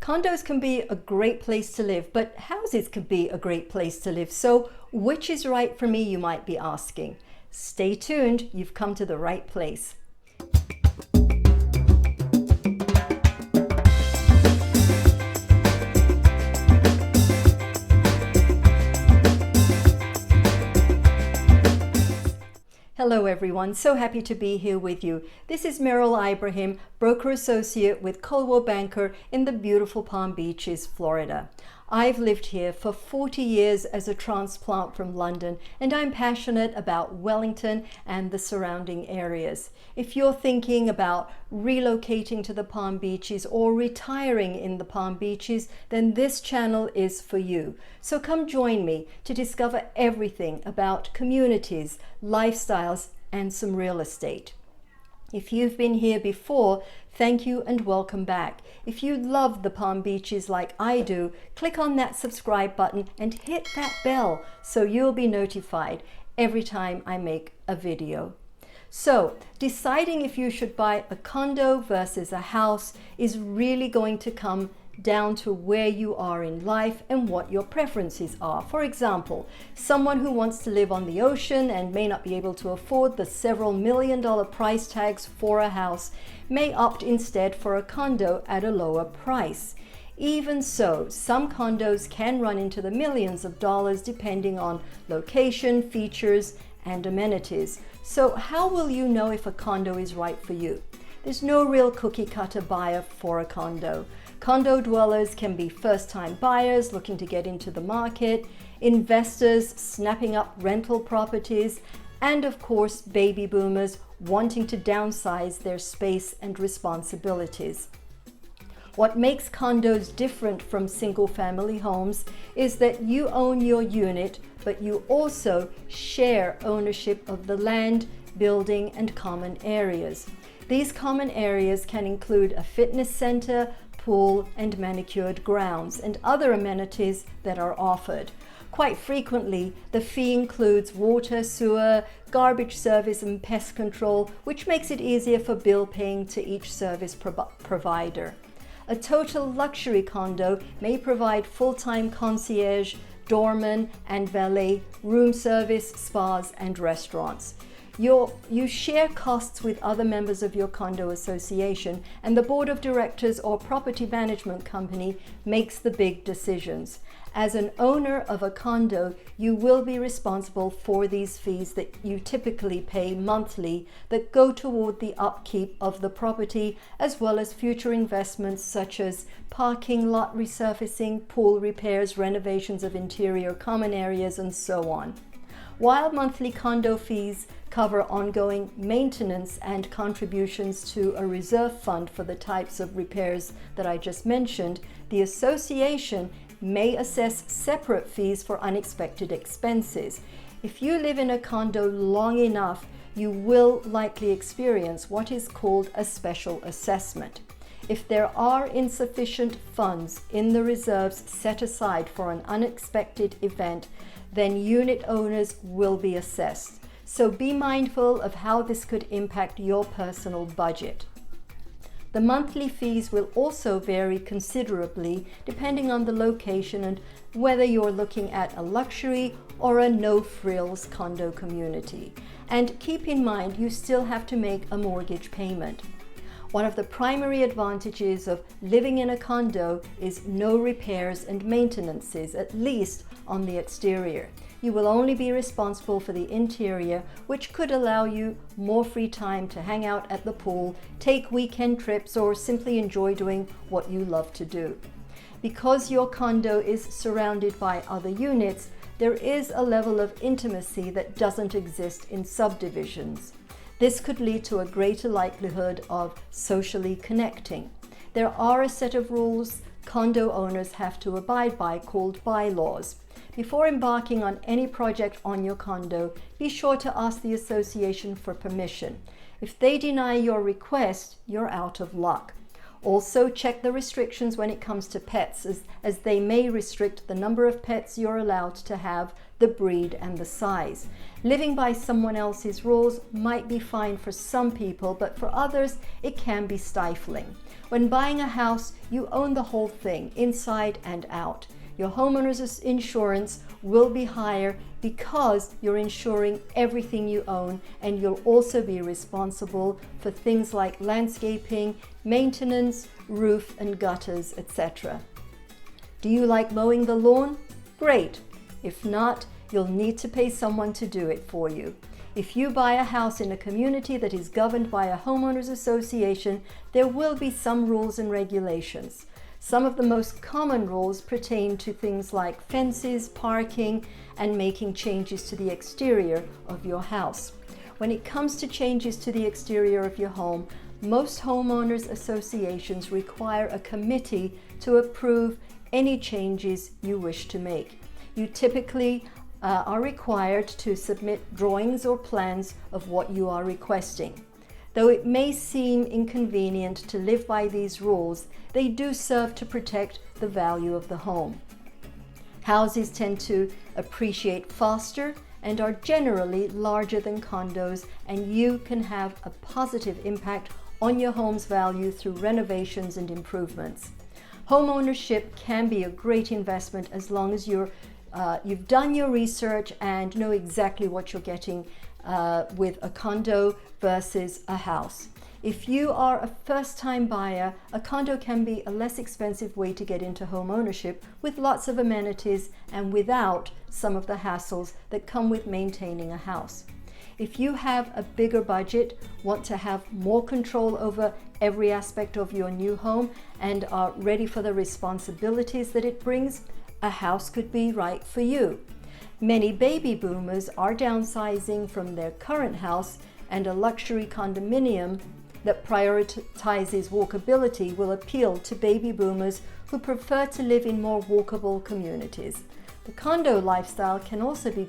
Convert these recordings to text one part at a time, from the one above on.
Condos can be a great place to live, but houses can be a great place to live. So which is right for me, you might be asking? Stay tuned, you've come to the right place. Hello everyone, so happy to be here with you. This is Meral Ibrahim, broker associate with Coldwell Banker in the beautiful Palm Beaches, Florida. I've lived here for 40 years as a transplant from London, and I'm passionate about Wellington and the surrounding areas. If you're thinking about relocating to the Palm Beaches or retiring in the Palm Beaches, then this channel is for you. So come join me to discover everything about communities, lifestyles, and some real estate. If you've been here before, thank you and welcome back. If you love the Palm Beaches like I do, click on that subscribe button and hit that bell so you'll be notified every time I make a video. So, deciding if you should buy a condo versus a house is really going to come down to where you are in life and what your preferences are. For example, someone who wants to live on the ocean and may not be able to afford the several $million price tags for a house may opt instead for a condo at a lower price. Even so, some condos can run into the millions of dollars depending on location, features, and amenities. So how will you know if a condo is right for you? There's no real cookie cutter buyer for a condo. Condo dwellers can be first-time buyers looking to get into the market, investors snapping up rental properties, and of course baby boomers wanting to downsize their space and responsibilities. What makes condos different from single-family homes is that you own your unit, but you also share ownership of the land, building, and common areas. These common areas can include a fitness center, pool, and manicured grounds, and other amenities that are offered. Quite frequently, the fee includes water, sewer, garbage service, and pest control, which makes it easier for bill paying to each service provider. A total luxury condo may provide full-time concierge, doorman, and valet, room service, spas, and restaurants. You share costs with other members of your condo association, and the board of directors or property management company makes the big decisions. As an owner of a condo, you will be responsible for these fees that you typically pay monthly that go toward the upkeep of the property, as well as future investments such as parking lot resurfacing, pool repairs, renovations of interior common areas, and so on. While monthly condo fees cover ongoing maintenance and contributions to a reserve fund for the types of repairs that I just mentioned, the association may assess separate fees for unexpected expenses. If you live in a condo long enough, you will likely experience what is called a special assessment. If there are insufficient funds in the reserves set aside for an unexpected event, then unit owners will be assessed. So be mindful of how this could impact your personal budget. The monthly fees will also vary considerably depending on the location and whether you're looking at a luxury or a no-frills condo community. And keep in mind, you still have to make a mortgage payment. One of the primary advantages of living in a condo is no repairs and maintenances, at least on the exterior. You will only be responsible for the interior, which could allow you more free time to hang out at the pool, take weekend trips, or simply enjoy doing what you love to do. Because your condo is surrounded by other units, there is a level of intimacy that doesn't exist in subdivisions. This could lead to a greater likelihood of socially connecting. There are a set of rules condo owners have to abide by called bylaws. Before embarking on any project on your condo, be sure to ask the association for permission. If they deny your request, you're out of luck. Also, check the restrictions when it comes to pets, as they may restrict the number of pets you're allowed to have, the breed, and the size. Living by someone else's rules might be fine for some people, but for others, it can be stifling. When buying a house, you own the whole thing, inside and out. Your homeowner's insurance will be higher because you're insuring everything you own, and you'll also be responsible for things like landscaping, maintenance, roof and gutters, etc. Do you like mowing the lawn? Great. If not, you'll need to pay someone to do it for you. If you buy a house in a community that is governed by a homeowners association, there will be some rules and regulations. Some of the most common rules pertain to things like fences, parking, and making changes to the exterior of your house. When it comes to changes to the exterior of your home, most homeowners associations require a committee to approve any changes you wish to make. You typically are required to submit drawings or plans of what you are requesting. Though it may seem inconvenient to live by these rules, they do serve to protect the value of the home. Houses tend to appreciate faster and are generally larger than condos, and you can have a positive impact on your home's value through renovations and improvements. Homeownership can be a great investment as long as you've done your research and know exactly what you're getting with a condo versus a house. If you are a first-time buyer, a condo can be a less expensive way to get into home ownership, with lots of amenities and without some of the hassles that come with maintaining a house. If you have a bigger budget, want to have more control over every aspect of your new home, and are ready for the responsibilities that it brings, a house could be right for you. Many baby boomers are downsizing from their current house, and a luxury condominium that prioritizes walkability will appeal to baby boomers who prefer to live in more walkable communities. The condo lifestyle can also be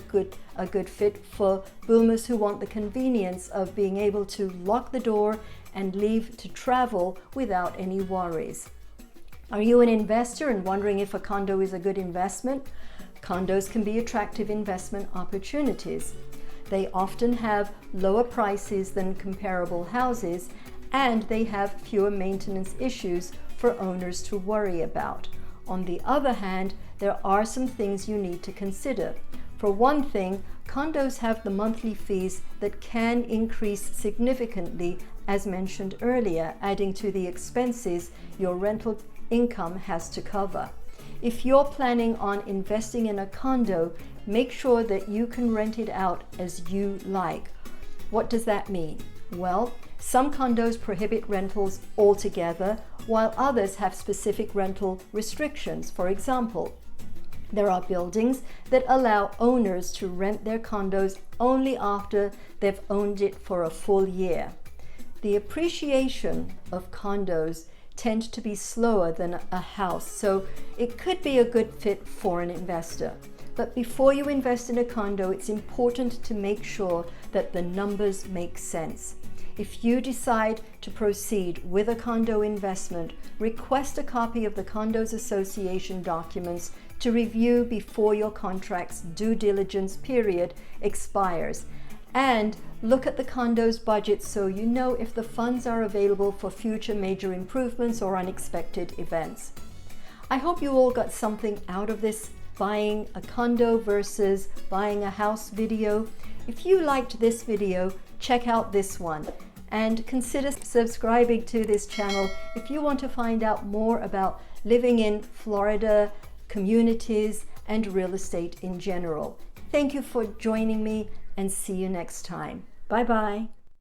a good fit for boomers who want the convenience of being able to lock the door and leave to travel without any worries. Are you an investor and wondering if a condo is a good investment? Condos can be attractive investment opportunities. They often have lower prices than comparable houses, and they have fewer maintenance issues for owners to worry about. On the other hand, there are some things you need to consider. For one thing, condos have the monthly fees that can increase significantly, as mentioned earlier, adding to the expenses your rental income has to cover. If you're planning on investing in a condo, make sure that you can rent it out as you like. What does that mean? Well, some condos prohibit rentals altogether, while others have specific rental restrictions. For example, there are buildings that allow owners to rent their condos only after they've owned it for a full year. The appreciation of condos tend to be slower than a house, so it could be a good fit for an investor. But before you invest in a condo, it's important to make sure that the numbers make sense. If you decide to proceed with a condo investment, request a copy of the Condos Association documents to review before your contract's due diligence period expires. And look at the condo's budget so you know if the funds are available for future major improvements or unexpected events. I hope you all got something out of this buying a condo versus buying a house video. If you liked this video, check out this one and consider subscribing to this channel if you want to find out more about living in Florida, communities, and real estate in general. Thank you for joining me, and see you next time. Bye-bye.